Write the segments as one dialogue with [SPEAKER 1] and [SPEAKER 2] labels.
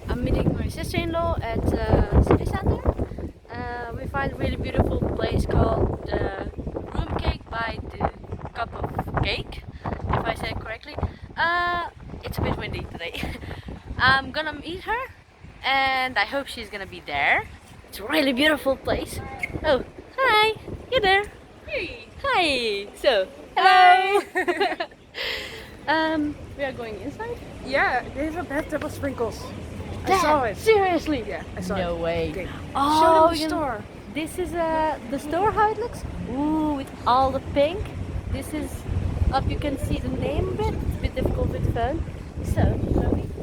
[SPEAKER 1] I'm meeting my sister-in-law at the city center. We find a really beautiful place called the room cake by the cup of cake, if I say it correctly. It's a bit windy today. I'm gonna meet her and I hope she's gonna be there. It's a really beautiful place. Oh, hi, you're there.
[SPEAKER 2] Hey.
[SPEAKER 1] Hi. So, hello. We are going inside.
[SPEAKER 2] Yeah, they have a bathtub of sprinkles. I saw it.
[SPEAKER 1] Seriously?
[SPEAKER 2] Yeah, I saw it.
[SPEAKER 1] No way.
[SPEAKER 2] Okay.
[SPEAKER 1] Oh,
[SPEAKER 2] Show them the
[SPEAKER 1] you-
[SPEAKER 2] store.
[SPEAKER 1] This is the store, how it looks. Ooh, with all the pink. This is up. You can see the name of it. It's a bit difficult with the phone. So,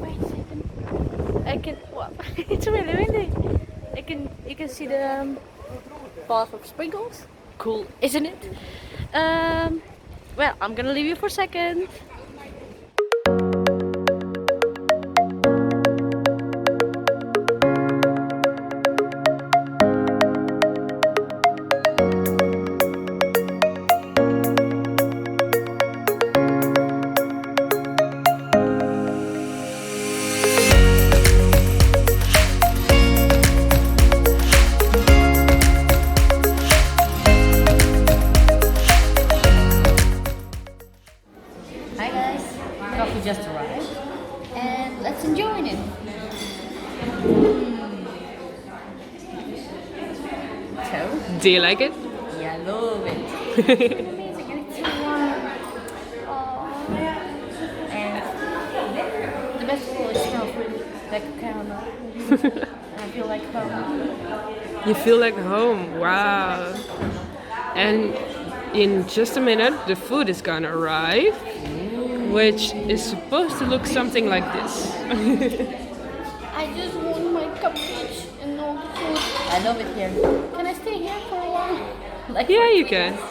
[SPEAKER 1] wait a second. I can. Well, it's really windy. You can see the bath of sprinkles. Cool, isn't it? Well, I'm gonna leave you for a second. Hi guys, coffee just arrived and let's enjoy it. So,
[SPEAKER 2] Do you like it?
[SPEAKER 1] yeah, I love it. Amazing, and it's so warm. Oh. And the best of all, it smells really like caramel. And I feel like home.
[SPEAKER 2] You feel like home. Wow. And in just a minute, the food is gonna arrive, which is supposed to look something like this.
[SPEAKER 1] I just want my cupcakes and all the food. I love it here. Can I stay here for a while? Like
[SPEAKER 2] Yeah,
[SPEAKER 1] for
[SPEAKER 2] you
[SPEAKER 1] 3
[SPEAKER 2] can.
[SPEAKER 1] days?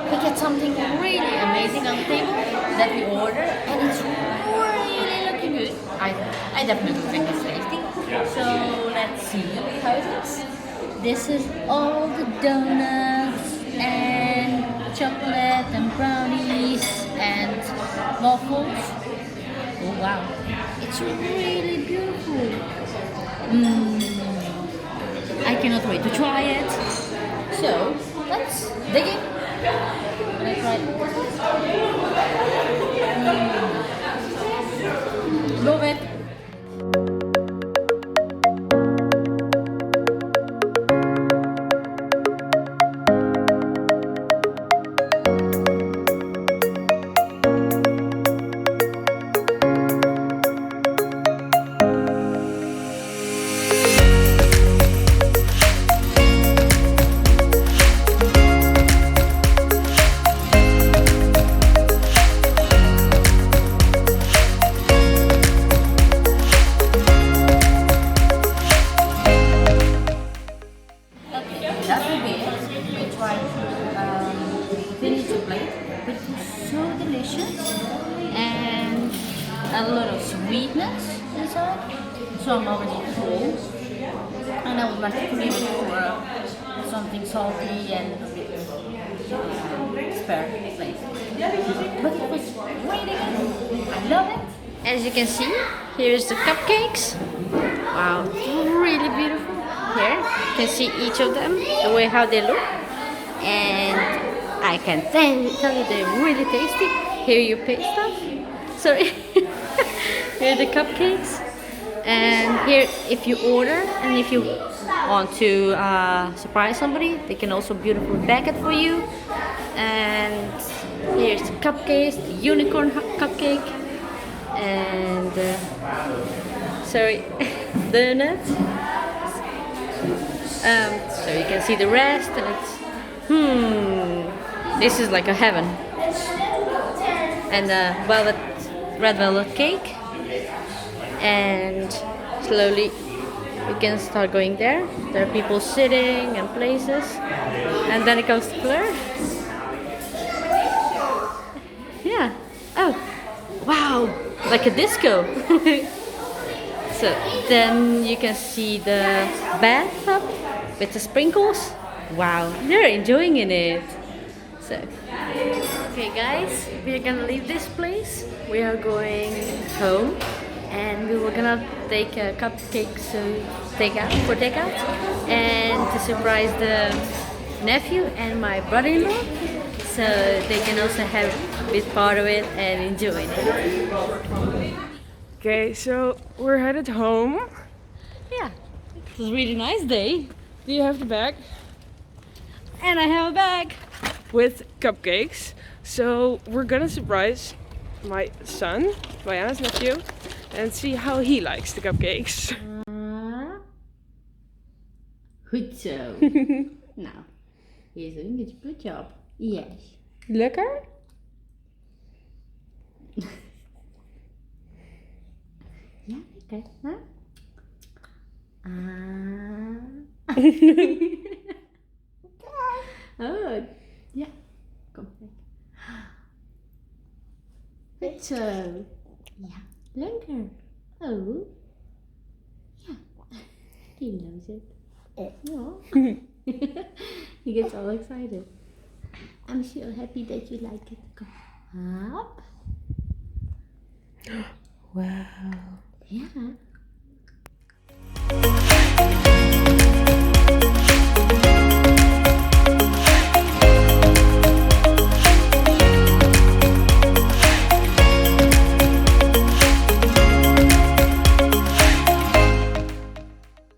[SPEAKER 1] We get something really amazing on the table that we order, and it's really looking good. I definitely think it's tasty. So let's see how it looks. This is all the donuts and chocolate and brownies and waffles. Oh wow, it's really beautiful. I cannot wait to try it. So let's dig in. Let's try it. Love it. That will be it. We try to finish the plate. It was so delicious and a lot of sweetness inside. So I'm already full, and I would like to leave it for something salty and spare plate. But it was really good. I love it. As you can see, here's the cupcakes. Wow, really beautiful. Here, you can see each of them, the way how they look. And I can tell you they're really tasty. Here you pay stuff. Sorry. Here are the cupcakes. And here, if you order and if you want to surprise somebody, they can also beautifully bag it for you. And here's the cupcakes, the unicorn cupcake. And sorry, donuts. So you can see the rest, and it's this is like a heaven. And red velvet cake, and slowly you can start going there. There are people sitting and places, and then it comes to Fleur. Yeah. Oh, wow, like a disco. So then you can see the bathtub with the sprinkles. Wow, they're enjoying it. So, okay guys, we're gonna leave this place. We are going home and we were gonna take cupcakes for takeout, and to surprise the nephew and my brother-in-law, so they can also have a bit part of it and enjoy it.
[SPEAKER 2] Okay, so we're headed home.
[SPEAKER 1] Yeah, it was a really nice day.
[SPEAKER 2] Do you have the bag?
[SPEAKER 1] And I have a bag
[SPEAKER 2] with cupcakes. So we're gonna surprise my son, Bojana's nephew, and see how he likes the cupcakes.
[SPEAKER 1] Goed zo. Nou, he's doing a good job. Yes.
[SPEAKER 2] Lekker?
[SPEAKER 1] Ja, lekker. Huh? Oh, ja. Kom. Goed zo. Ja, lekker. Oh. Ja. Die loves it. Oh. He gets all excited. I'm so happy that you like it. Come up.
[SPEAKER 2] Wow.
[SPEAKER 1] Yeah.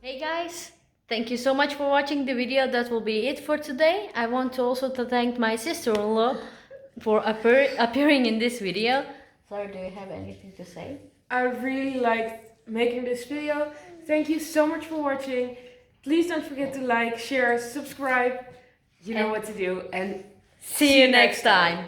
[SPEAKER 1] Hey guys, thank you so much for watching the video. That will be it for today. I want to also thank my sister-in-law for appearing in this video. Sarah, do you have anything to say?
[SPEAKER 2] I really liked making this video. Thank you so much for watching. Please don't forget to like, share, subscribe. You know what to do, and
[SPEAKER 1] See you next time.